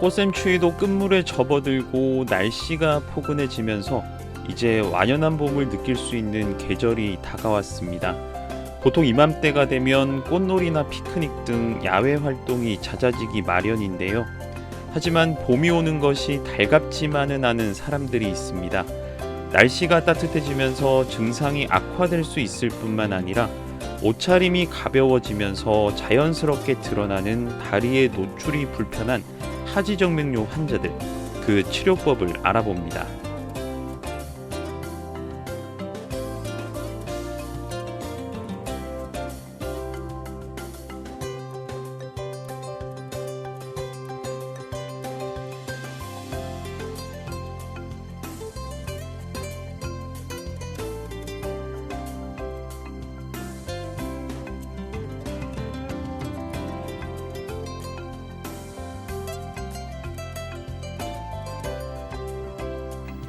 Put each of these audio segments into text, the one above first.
꽃샘추위도 끝물에 접어들고 날씨가 포근해지면서 이제 완연한 봄을 느낄 수 있는 계절이 다가왔습니다. 보통 이맘때가 되면 꽃놀이나 피크닉 등 야외 활동이 잦아지기 마련인데요. 하지만 봄이 오는 것이 달갑지만은 않은 사람들이 있습니다. 날씨가 따뜻해지면서 증상이 악화될 수 있을 뿐만 아니라 옷차림이 가벼워지면서 자연스럽게 드러나는 다리의 노출이 불편한 하지정맥류 환자들, 그 치료법을 알아봅니다.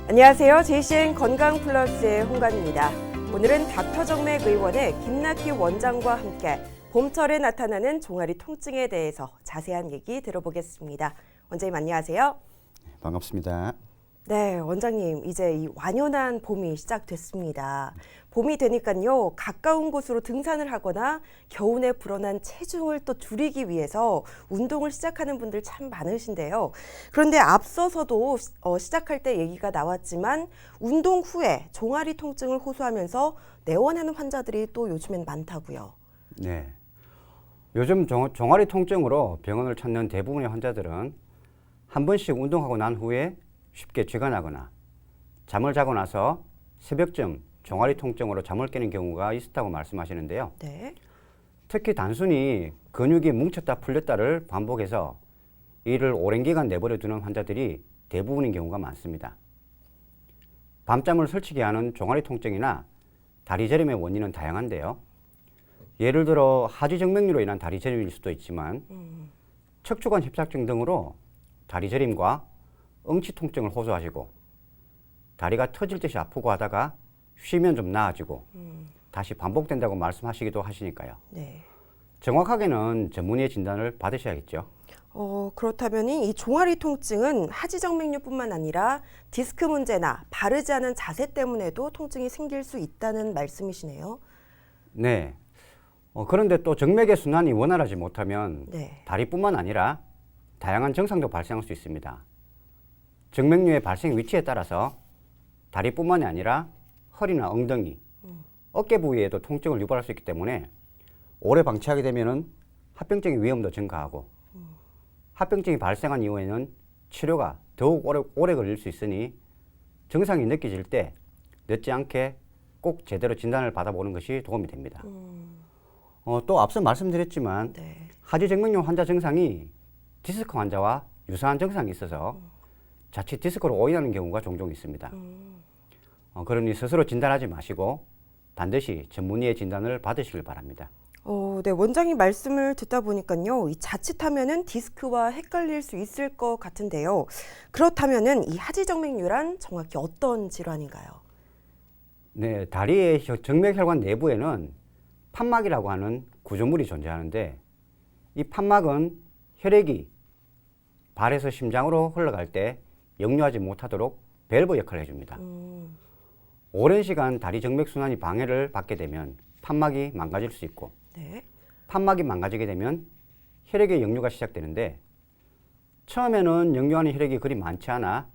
안녕하세요. JCN 건강플러스의 홍관입니다. 오늘은 닥터정맥 의원의 김낙희 원장과 함께 봄철에 나타나는 종아리 통증에 대해서 자세한 얘기 들어보겠습니다. 원장님 안녕하세요. 반갑습니다. 네, 원장님 이제 이 완연한 봄이 시작됐습니다. 봄이 되니까요 가까운 곳으로 등산을 하거나 겨울에 불어난 체중을 또 줄이기 위해서 운동을 시작하는 분들 참 많으신데요. 그런데 앞서서도 시작할 때 얘기가 나왔지만 운동 후에 종아리 통증을 호소하면서 내원하는 환자들이 또 요즘엔 많다고요. 네. 요즘 종아리 통증으로 병원을 찾는 대부분의 환자들은 한 번씩 운동하고 난 후에 쉽게 쥐가 나거나 잠을 자고 나서 새벽쯤 종아리 통증으로 잠을 깨는 경우가 있었다고 말씀하시는데요. 네. 특히 단순히 근육이 뭉쳤다 풀렸다를 반복해서 이를 오랜 기간 내버려 두는 환자들이 대부분인 경우가 많습니다. 밤잠을 설치게 하는 종아리 통증이나 다리 저림의 원인은 다양한데요. 예를 들어 하지정맥류로 인한 다리 저림일 수도 있지만 척추관 협착증 등으로 다리 저림과 응치 통증을 호소하시고 다리가 터질 듯이 아프고 하다가 쉬면 좀 나아지고 다시 반복된다고 말씀하시기도 하시니까요. 네. 정확하게는 전문의의 진단을 받으셔야겠죠. 그렇다면 이 종아리 통증은 하지정맥류뿐만 아니라 디스크 문제나 바르지 않은 자세 때문에도 통증이 생길 수 있다는 말씀이시네요. 네. 그런데 또 정맥의 순환이 원활하지 못하면 네. 다리뿐만 아니라 다양한 증상도 발생할 수 있습니다. 정맥류의 발생 위치에 따라서 다리뿐만이 아니라 허리나 엉덩이, 어깨 부위에도 통증을 유발할 수 있기 때문에 오래 방치하게 되면은 합병증의 위험도 증가하고 합병증이 발생한 이후에는 치료가 더욱 오래 걸릴 수 있으니 증상이 느껴질 때 늦지 않게 꼭 제대로 진단을 받아보는 것이 도움이 됩니다. 또 앞서 말씀드렸지만 네. 하지정맥류 환자 증상이 디스크 환자와 유사한 증상이 있어서 자칫 디스크로 오인하는 경우가 종종 있습니다. 그러니 스스로 진단하지 마시고 반드시 전문의의 진단을 받으시길 바랍니다. 네, 원장님 말씀을 듣다 보니까요, 이 자칫하면은 디스크와 헷갈릴 수 있을 것 같은데요. 그렇다면은 이 하지정맥류란 정확히 어떤 질환인가요? 네, 다리의 정맥혈관 내부에는 판막이라고 하는 구조물이 존재하는데 이 판막은 혈액이 발에서 심장으로 흘러갈 때 역류하지 못하도록 밸브 역할을 해줍니다. 오랜 시간 다리 정맥 순환이 방해를 받게 되면 판막이 망가질 수 있고 네. 판막이 망가지게 되면 혈액의 역류가 시작되는데 처음에는 역류하는 혈액이 그리 많지 않아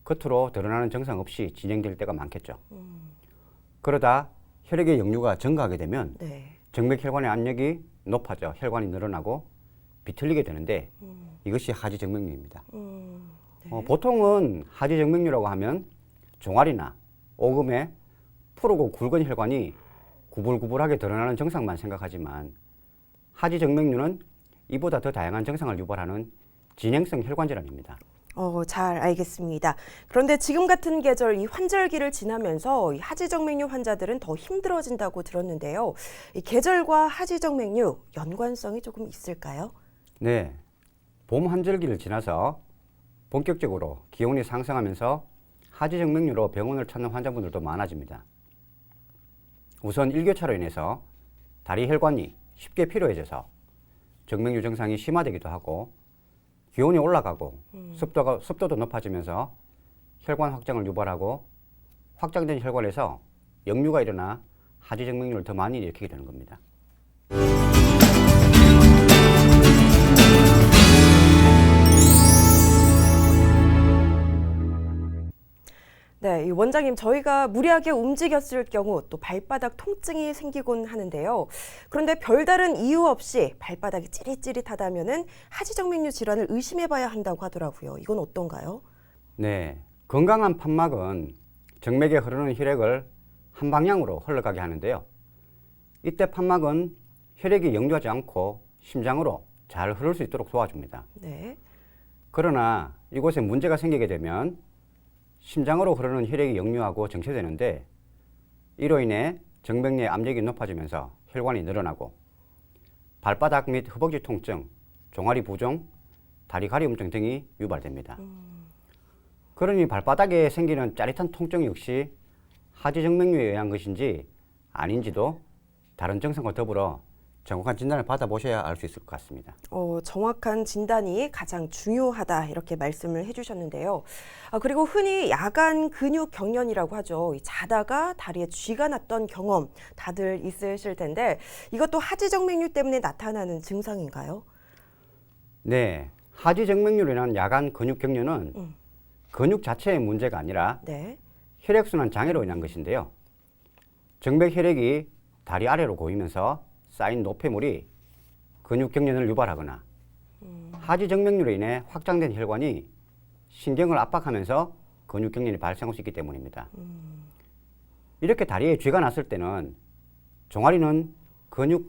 겉으로 드러나는 증상 없이 진행될 때가 많겠죠. 그러다 혈액의 역류가 증가하게 되면 네. 정맥혈관의 압력이 높아져 혈관이 늘어나고 비틀리게 되는데 이것이 하지정맥류입니다. 네. 보통은 하지정맥류라고 하면 종아리나 오금에 푸르고 굵은 혈관이 구불구불하게 드러나는 증상만 생각하지만 하지정맥류는 이보다 더 다양한 증상을 유발하는 진행성 혈관 질환입니다. 잘 알겠습니다. 그런데 지금 같은 계절 이 환절기를 지나면서 이 하지정맥류 환자들은 더 힘들어진다고 들었는데요. 이 계절과 하지정맥류 연관성이 조금 있을까요? 네, 봄 환절기를 지나서 본격적으로 기온이 상승하면서 하지정맥류로 병원을 찾는 환자분들도 많아집니다. 우선 일교차로 인해서 다리 혈관이 쉽게 피로해져서 정맥류 증상이 심화되기도 하고 기온이 올라가고 습도도 높아지면서 혈관 확장을 유발하고 확장된 혈관에서 역류가 일어나 하지정맥류를 더 많이 일으키게 되는 겁니다. 네, 이 원장님, 저희가 무리하게 움직였을 경우 또 발바닥 통증이 생기곤 하는데요. 그런데 별다른 이유 없이 발바닥이 찌릿찌릿하다면은 하지정맥류 질환을 의심해봐야 한다고 하더라고요. 이건 어떤가요? 네, 건강한 판막은 정맥에 흐르는 혈액을 한 방향으로 흘러가게 하는데요. 이때 판막은 혈액이 역류하지 않고 심장으로 잘 흐를 수 있도록 도와줍니다. 네. 그러나 이곳에 문제가 생기게 되면 심장으로 흐르는 혈액이 역류하고 정체되는데 이로 인해 정맥 내 압력이 높아지면서 혈관이 늘어나고 발바닥 및 허벅지 통증, 종아리 부종, 다리 가리움증 등이 유발됩니다. 그러니 발바닥에 생기는 짜릿한 통증 역시 하지정맥류에 의한 것인지 아닌지도 다른 증상과 더불어 정확한 진단을 받아보셔야 알 수 있을 것 같습니다. 정확한 진단이 가장 중요하다 이렇게 말씀을 해주셨는데요. 그리고 흔히 야간 근육 경련이라고 하죠. 자다가 다리에 쥐가 났던 경험 다들 있으실 텐데 이것도 하지정맥류 때문에 나타나는 증상인가요? 네, 하지정맥류로 인한 야간 근육 경련은 근육 자체의 문제가 아니라 네. 혈액순환 장애로 인한 것인데요. 정맥 혈액이 다리 아래로 고이면서 쌓인 노폐물이 근육 경련을 유발하거나 하지정맥류로 인해 확장된 혈관이 신경을 압박하면서 근육 경련이 발생할 수 있기 때문입니다. 이렇게 다리에 쥐가 났을 때는 종아리는 근육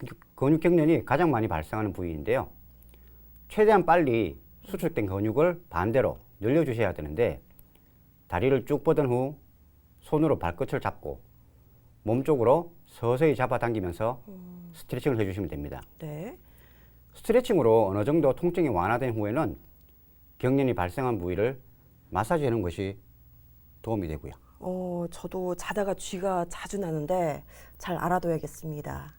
경련이 가장 많이 발생하는 부위인데요. 최대한 빨리 수축된 근육을 반대로 늘려주셔야 되는데 다리를 쭉 뻗은 후 손으로 발끝을 잡고 몸쪽으로 서서히 잡아당기면서 스트레칭을 해주시면 됩니다. 네. 스트레칭으로 어느 정도 통증이 완화된 후에는 경련이 발생한 부위를 마사지해 놓은 것이 도움이 되고요. 저도 자다가 쥐가 자주 나는데 잘 알아둬야겠습니다.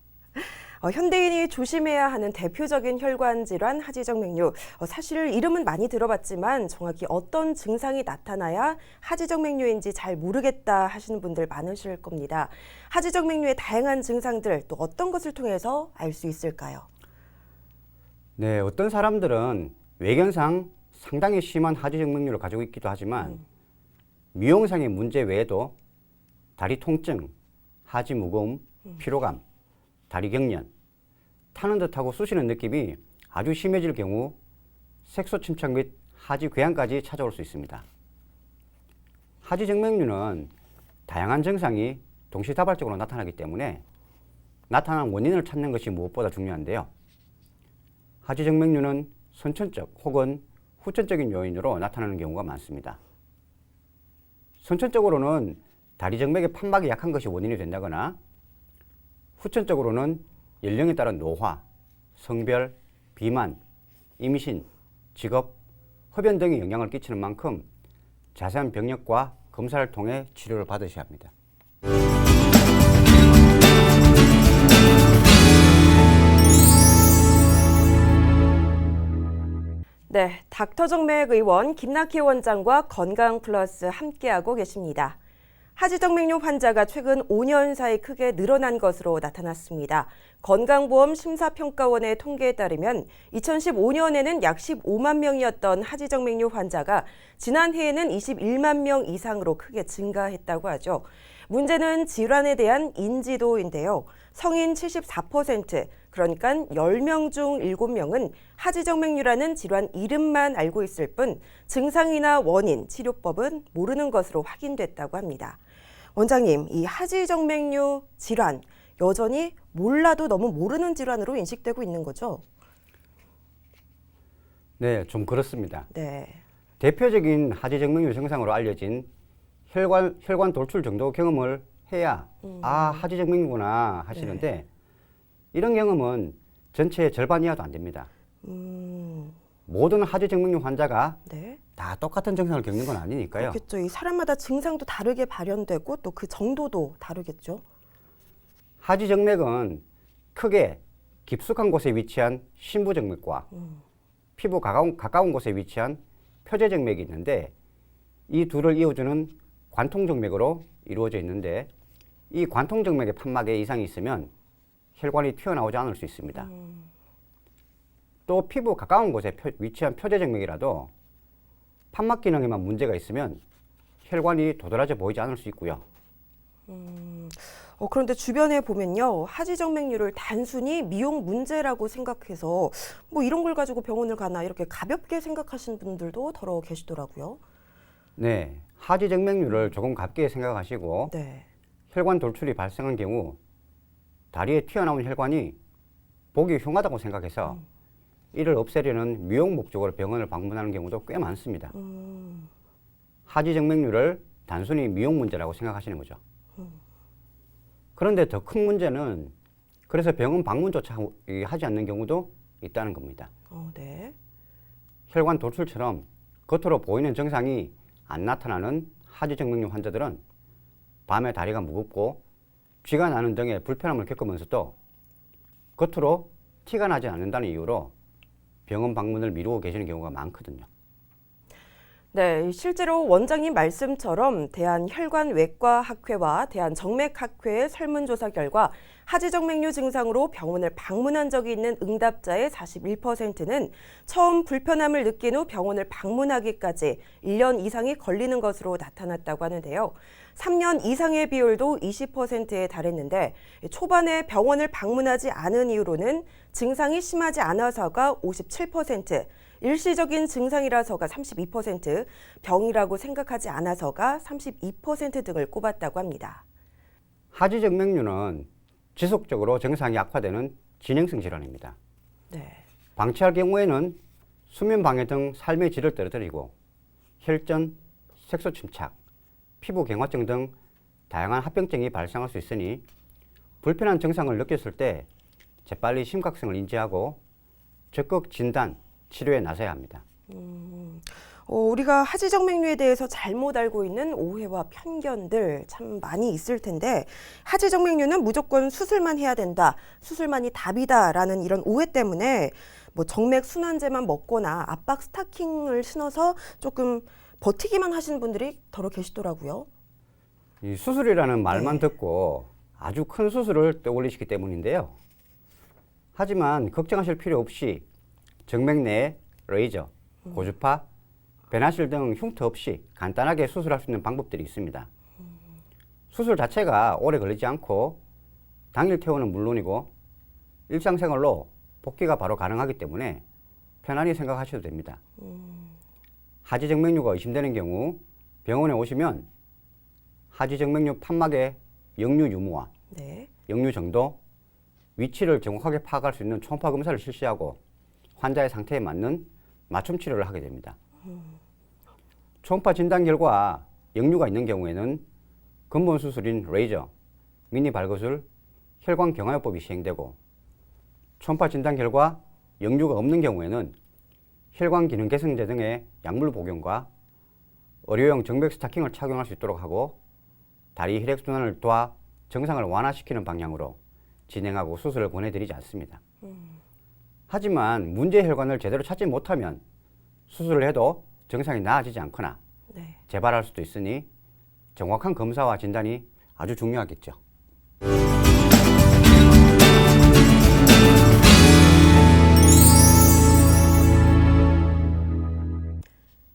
현대인이 조심해야 하는 대표적인 혈관 질환 하지정맥류. 사실 이름은 많이 들어봤지만 정확히 어떤 증상이 나타나야 하지정맥류인지 잘 모르겠다 하시는 분들 많으실 겁니다. 하지정맥류의 다양한 증상들 또 어떤 것을 통해서 알 수 있을까요? 네, 어떤 사람들은 외견상 상당히 심한 하지정맥류를 가지고 있기도 하지만 미용상의 문제 외에도 다리 통증, 하지 무거움, 피로감, 다리 경련, 타는 듯하고 쑤시는 느낌이 아주 심해질 경우 색소 침착 및 하지 궤양까지 찾아올 수 있습니다. 하지정맥류는 다양한 증상이 동시다발적으로 나타나기 때문에 나타난 원인을 찾는 것이 무엇보다 중요한데요. 하지정맥류는 선천적 혹은 후천적인 요인으로 나타나는 경우가 많습니다. 선천적으로는 다리 정맥의 판막이 약한 것이 원인이 된다거나 후천적으로는 연령에 따른 노화, 성별, 비만, 임신, 직업, 흡연 등이 영향을 끼치는 만큼 자세한 병력과 검사를 통해 치료를 받으셔야 합니다. 네, 닥터정맥 의원 김낙희 원장과 건강플러스 함께하고 계십니다. 하지정맥류 환자가 최근 5년 사이 크게 늘어난 것으로 나타났습니다. 건강보험 심사평가원의 통계에 따르면 2015년에는 약 15만 명이었던 하지정맥류 환자가 지난해에는 21만 명 이상으로 크게 증가했다고 하죠. 문제는 질환에 대한 인지도인데요. 성인 74%, 그러니까 10명 중 7명은 하지정맥류라는 질환 이름만 알고 있을 뿐 증상이나 원인, 치료법은 모르는 것으로 확인됐다고 합니다. 원장님, 이 하지정맥류 질환 여전히 몰라도 너무 모르는 질환으로 인식되고 있는 거죠? 네, 좀 그렇습니다. 네. 대표적인 하지정맥류 증상으로 알려진 혈관 돌출 정도 경험을 해야 하지정맥류구나 하시는데 이런 경험은 전체의 절반 이하도 안 됩니다. 모든 하지정맥류 환자가 네. 다 똑같은 증상을 겪는 건 아니니까요. 그렇겠죠. 이 사람마다 증상도 다르게 발현되고 또 그 정도도 다르겠죠. 하지정맥은 크게 깊숙한 곳에 위치한 심부정맥과 피부 가까운 곳에 위치한 표제정맥이 있는데 이 둘을 이어주는 관통정맥으로 이루어져 있는데 이 관통정맥의 판막에 이상이 있으면 혈관이 튀어나오지 않을 수 있습니다. 또 피부 가까운 곳에 위치한 표제정맥이라도 판막 기능에만 문제가 있으면 혈관이 도드라져 보이지 않을 수 있고요. 그런데 주변에 보면요, 하지정맥류를 단순히 미용 문제라고 생각해서 뭐 이런 걸 가지고 병원을 가나 이렇게 가볍게 생각하시는 분들도 더러 계시더라고요. 네, 하지정맥류를 조금 가볍게 생각하시고 네. 혈관 돌출이 발생한 경우 다리에 튀어나온 혈관이 보기 흉하다고 생각해서 이를 없애려는 미용 목적으로 병원을 방문하는 경우도 꽤 많습니다. 하지정맥류를 단순히 미용 문제라고 생각하시는 거죠. 그런데 더 큰 문제는 그래서 병원 방문조차 하지 않는 경우도 있다는 겁니다. 네. 혈관 돌출처럼 겉으로 보이는 증상이 안 나타나는 하지정맥류 환자들은 밤에 다리가 무겁고 쥐가 나는 등의 불편함을 겪으면서도 겉으로 티가 나지 않는다는 이유로 병원 방문을 미루고 계시는 경우가 많거든요. 네, 실제로 원장님 말씀처럼 대한혈관외과학회와 대한정맥학회의 설문조사 결과 하지정맥류 증상으로 병원을 방문한 적이 있는 응답자의 41%는 처음 불편함을 느낀 후 병원을 방문하기까지 1년 이상이 걸리는 것으로 나타났다고 하는데요. 3년 이상의 비율도 20%에 달했는데 초반에 병원을 방문하지 않은 이유로는 증상이 심하지 않아서가 57%, 일시적인 증상이라서가 32%, 병이라고 생각하지 않아서가 32% 등을 꼽았다고 합니다. 하지정맥류는 지속적으로 증상이 악화되는 진행성 질환입니다. 네. 방치할 경우에는 수면 방해 등 삶의 질을 떨어뜨리고 혈전, 색소 침착, 피부 경화증 등 다양한 합병증이 발생할 수 있으니 불편한 증상을 느꼈을 때 재빨리 심각성을 인지하고 적극 진단, 치료에 나서야 합니다. 우리가 하지정맥류에 대해서 잘못 알고 있는 오해와 편견들 참 많이 있을 텐데 하지정맥류는 무조건 수술만 해야 된다, 수술만이 답이다라는 이런 오해 때문에 뭐 정맥 순환제만 먹거나 압박 스타킹을 신어서 조금 버티기만 하시는 분들이 더러 계시더라고요. 이 수술이라는 말만 네. 듣고 아주 큰 수술을 떠올리시기 때문인데요. 하지만 걱정하실 필요 없이 정맥 내에 레이저, 고주파, 베나실 등 흉터 없이 간단하게 수술할 수 있는 방법들이 있습니다. 수술 자체가 오래 걸리지 않고 당일 퇴원은 물론이고 일상생활로 복귀가 바로 가능하기 때문에 편안히 생각하셔도 됩니다. 하지정맥류가 의심되는 경우 병원에 오시면 하지정맥류 판막의 역류 유무와 네. 역류 정도, 위치를 정확하게 파악할 수 있는 초음파 검사를 실시하고 환자의 상태에 맞는 맞춤 치료를 하게 됩니다. 초음파 진단 결과 역류가 있는 경우에는 근본 수술인 레이저, 미니 발거술, 혈관 경화요법이 시행되고 초음파 진단 결과 역류가 없는 경우에는 혈관 기능 개선제 등의 약물 복용과 의료용 정맥 스타킹을 착용할 수 있도록 하고 다리 혈액순환을 도와 정상을 완화시키는 방향으로 진행하고 수술을 권해드리지 않습니다. 하지만 문제 혈관을 제대로 찾지 못하면 수술을 해도 증상이 나아지지 않거나 네. 재발할 수도 있으니 정확한 검사와 진단이 아주 중요하겠죠.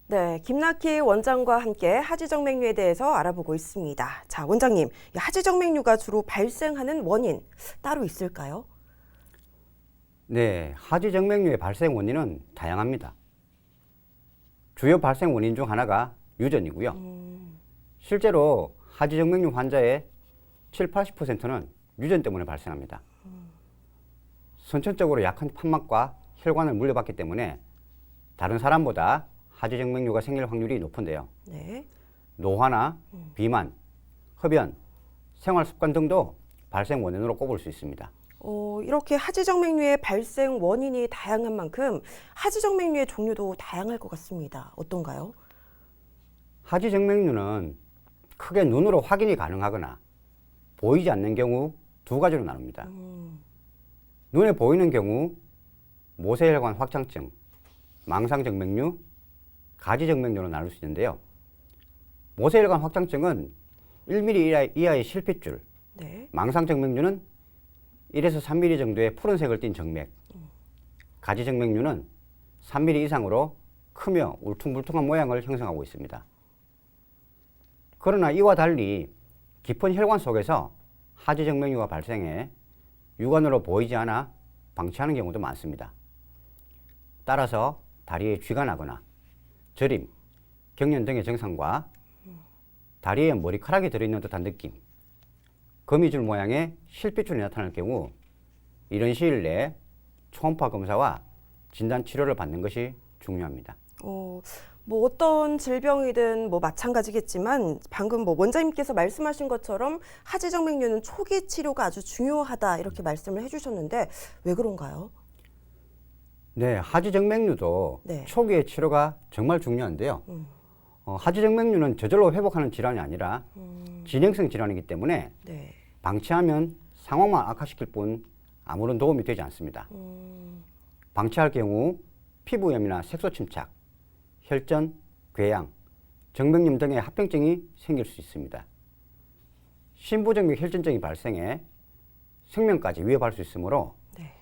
네, 김낙희 원장과 함께 하지정맥류에 대해서 알아보고 있습니다. 자, 원장님, 이 하지정맥류가 주로 발생하는 원인 따로 있을까요? 네, 하지정맥류의 발생 원인은 다양합니다. 주요 발생 원인 중 하나가 유전이고요. 실제로 하지정맥류 환자의 70~80%는 유전 때문에 발생합니다. 선천적으로 약한 판막과 혈관을 물려받기 때문에 다른 사람보다 하지정맥류가 생길 확률이 높은데요. 네. 노화나 비만, 흡연, 생활 습관 등도 발생 원인으로 꼽을 수 있습니다. 이렇게 하지정맥류의 발생 원인이 다양한 만큼 하지정맥류의 종류도 다양할 것 같습니다. 어떤가요? 하지정맥류는 크게 눈으로 확인이 가능하거나 보이지 않는 경우 두 가지로 나눕니다. 눈에 보이는 경우 모세혈관 확장증, 망상정맥류, 가지정맥류로 나눌 수 있는데요. 모세혈관 확장증은 1mm 이하의 실핏줄, 네. 망상정맥류는 1에서 3mm 정도의 푸른색을 띤 정맥, 가지정맥류는 3mm 이상으로 크며 울퉁불퉁한 모양을 형성하고 있습니다. 그러나 이와 달리 깊은 혈관 속에서 하지정맥류가 발생해 육안으로 보이지 않아 방치하는 경우도 많습니다. 따라서 다리에 쥐가 나거나 저림, 경련 등의 증상과 다리에 머리카락이 들어있는 듯한 느낌, 거미줄 모양의 실핏줄이 나타날 경우 이런 시일 내에 초음파 검사와 진단 치료를 받는 것이 중요합니다. 뭐 어떤 질병이든 뭐 마찬가지겠지만 방금 뭐 원장님께서 말씀하신 것처럼 하지정맥류는 초기 치료가 아주 중요하다 이렇게 말씀을 해주셨는데 왜 그런가요? 네, 하지정맥류도 네. 초기의 치료가 정말 중요한데요. 하지정맥류는 저절로 회복하는 질환이 아니라 진행성 질환이기 때문에 네. 방치하면 상황만 악화시킬 뿐 아무런 도움이 되지 않습니다. 방치할 경우 피부염이나 색소 침착, 혈전, 궤양, 정맥염 등의 합병증이 생길 수 있습니다. 심부정맥 혈전증이 발생해 생명까지 위협할 수 있으므로 네.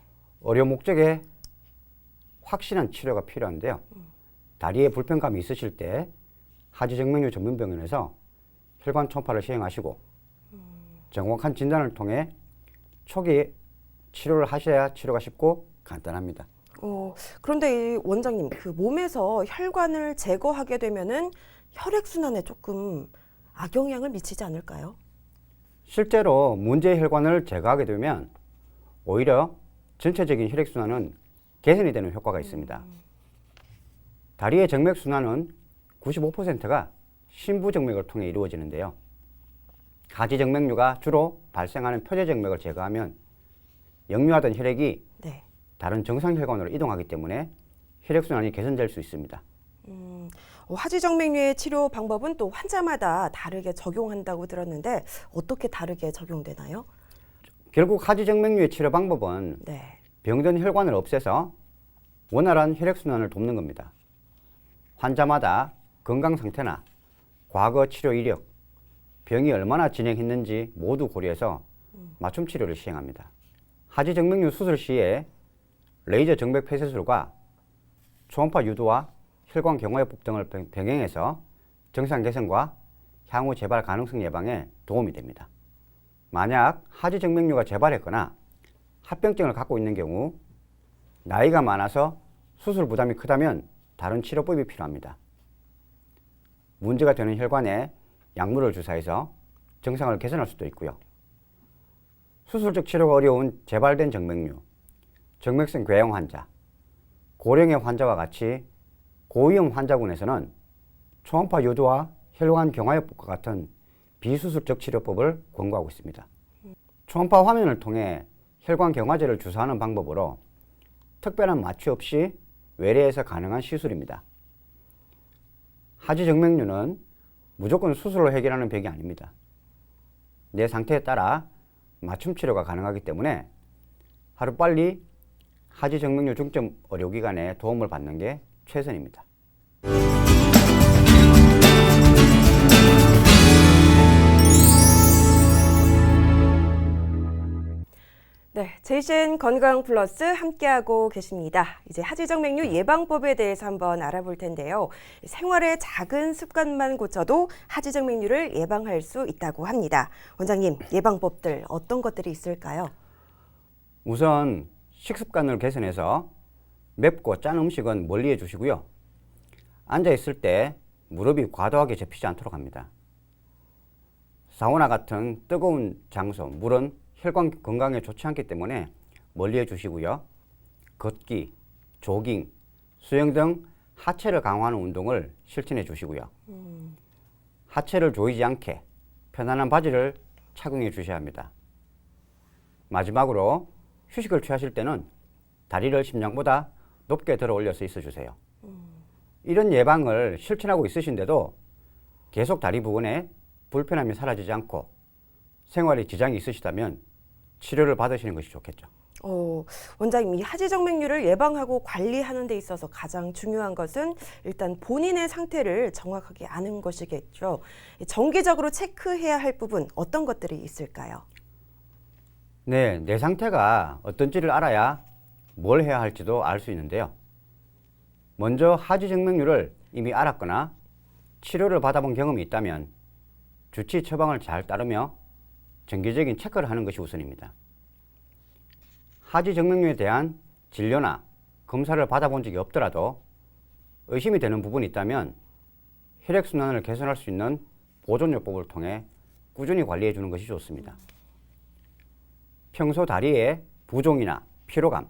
의료 목적에 확실한 치료가 필요한데요. 다리에 불편감이 있으실 때 하지정맥류 전문병원에서 혈관 초음파를 시행하시고 정확한 진단을 통해 초기 치료를 하셔야 치료가 쉽고 간단합니다. 그런데 이 원장님, 그 몸에서 혈관을 제거하게 되면은 혈액순환에 조금 악영향을 미치지 않을까요? 실제로 문제의 혈관을 제거하게 되면 오히려 전체적인 혈액순환은 개선이 되는 효과가 있습니다. 다리의 정맥순환은 95%가 심부정맥을 통해 이루어지는데요. 가지정맥류가 주로 발생하는 표재정맥을 제거하면 역류하던 혈액이 네. 다른 정상혈관으로 이동하기 때문에 혈액순환이 개선될 수 있습니다. 하지정맥류의 치료 방법은 또 환자마다 다르게 적용한다고 들었는데 어떻게 다르게 적용되나요? 결국 하지정맥류의 치료 방법은 네. 병든 혈관을 없애서 원활한 혈액순환을 돕는 겁니다. 환자마다 건강 상태나 과거 치료 이력, 병이 얼마나 진행했는지 모두 고려해서 맞춤 치료를 시행합니다. 하지정맥류 수술 시에 레이저 정맥 폐쇄술과 초음파 유도와 혈관 경화요법 등을 병행해서 증상 개선과 향후 재발 가능성 예방에 도움이 됩니다. 만약 하지정맥류가 재발했거나 합병증을 갖고 있는 경우 나이가 많아서 수술 부담이 크다면 다른 치료법이 필요합니다. 문제가 되는 혈관에 약물을 주사해서 증상을 개선할 수도 있고요. 수술적 치료가 어려운 재발된 정맥류, 정맥성 궤양 환자, 고령의 환자와 같이 고위험 환자군에서는 초음파 유도와 혈관 경화요법과 같은 비수술적 치료법을 권고하고 있습니다. 초음파 화면을 통해 혈관 경화제를 주사하는 방법으로 특별한 마취 없이 외래에서 가능한 시술입니다. 하지정맥류는 무조건 수술로 해결하는 병이 아닙니다. 내 상태에 따라 맞춤 치료가 가능하기 때문에 하루빨리 하지정맥류 중점 의료기관의 도움을 받는 게 최선입니다. 네, 제이신 건강 플러스 함께하고 계십니다. 이제 하지정맥류 예방법에 대해서 한번 알아볼 텐데요. 생활의 작은 습관만 고쳐도 하지정맥류를 예방할 수 있다고 합니다. 원장님, 예방법들 어떤 것들이 있을까요? 우선 식습관을 개선해서 맵고 짠 음식은 멀리해 주시고요. 앉아 있을 때 무릎이 과도하게 접히지 않도록 합니다. 사우나 같은 뜨거운 장소, 물은 혈관 건강에 좋지 않기 때문에 멀리해 주시고요. 걷기, 조깅, 수영 등 하체를 강화하는 운동을 실천해 주시고요. 하체를 조이지 않게 편안한 바지를 착용해 주셔야 합니다. 마지막으로 휴식을 취하실 때는 다리를 심장보다 높게 들어 올려서 있어 주세요. 이런 예방을 실천하고 있으신데도 계속 다리 부근에 불편함이 사라지지 않고 생활에 지장이 있으시다면 치료를 받으시는 것이 좋겠죠. 원장님, 이 하지정맥류를 예방하고 관리하는 데 있어서 가장 중요한 것은 일단 본인의 상태를 정확하게 아는 것이겠죠. 정기적으로 체크해야 할 부분 어떤 것들이 있을까요? 네, 내 상태가 어떤지를 알아야 뭘 해야 할지도 알 수 있는데요. 먼저 하지정맥류를 이미 알았거나 치료를 받아본 경험이 있다면 주치 처방을 잘 따르며 정기적인 체크를 하는 것이 우선입니다. 하지정맥류에 대한 진료나 검사를 받아본 적이 없더라도 의심이 되는 부분이 있다면 혈액순환을 개선할 수 있는 보존요법을 통해 꾸준히 관리해 주는 것이 좋습니다. 평소 다리에 부종이나 피로감,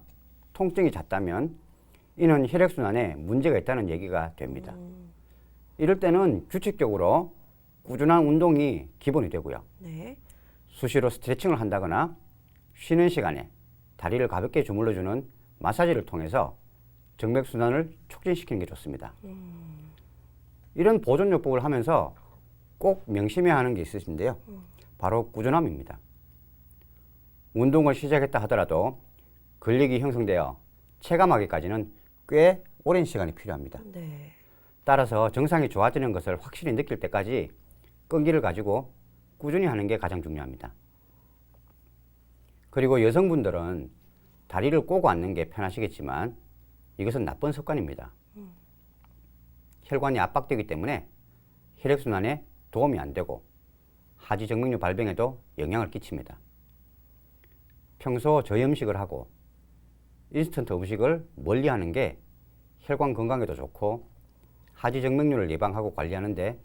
통증이 잦다면 이는 혈액순환에 문제가 있다는 얘기가 됩니다. 이럴 때는 규칙적으로 꾸준한 운동이 기본이 되고요. 네. 수시로 스트레칭을 한다거나 쉬는 시간에 다리를 가볍게 주물러주는 마사지를 통해서 정맥순환을 촉진시키는 게 좋습니다. 이런 보존요법을 하면서 꼭 명심해야 하는 게 있으신데요. 바로 꾸준함입니다. 운동을 시작했다 하더라도 근력이 형성되어 체감하기까지는 꽤 오랜 시간이 필요합니다. 네. 따라서 정상이 좋아지는 것을 확실히 느낄 때까지 끈기를 가지고 꾸준히 하는 게 가장 중요합니다. 그리고 여성분들은 다리를 꼬고 앉는 게 편하시겠지만 이것은 나쁜 습관입니다. 혈관이 압박되기 때문에 혈액순환에 도움이 안 되고 하지정맥류 발병에도 영향을 끼칩니다. 평소 저염식을 하고 인스턴트 음식을 멀리하는 게 혈관 건강에도 좋고 하지정맥류를 예방하고 관리하는데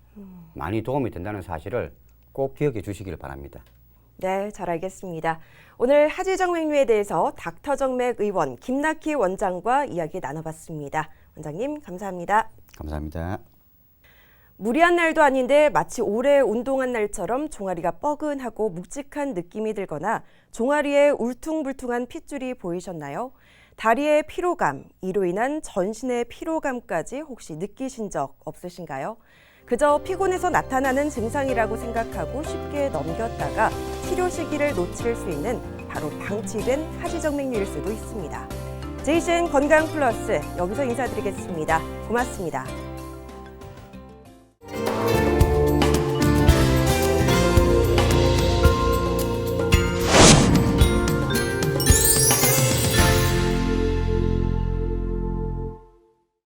많이 도움이 된다는 사실을 꼭 기억해 주시길 바랍니다. 네, 잘 알겠습니다. 오늘 하지정맥류에 대해서 닥터정맥 의원 김낙희 원장과 이야기 나눠봤습니다. 원장님, 감사합니다. 감사합니다. 무리한 날도 아닌데 마치 오래 운동한 날처럼 종아리가 뻐근하고 묵직한 느낌이 들거나 종아리에 울퉁불퉁한 핏줄이 보이셨나요? 다리의 피로감, 이로 인한 전신의 피로감까지 혹시 느끼신 적 없으신가요? 그저 피곤해서 나타나는 증상이라고 생각하고 쉽게 넘겼다가 치료 시기를 놓칠 수 있는 바로 방치된 하지정맥류일 수도 있습니다. JCN 건강 플러스 여기서 인사드리겠습니다. 고맙습니다.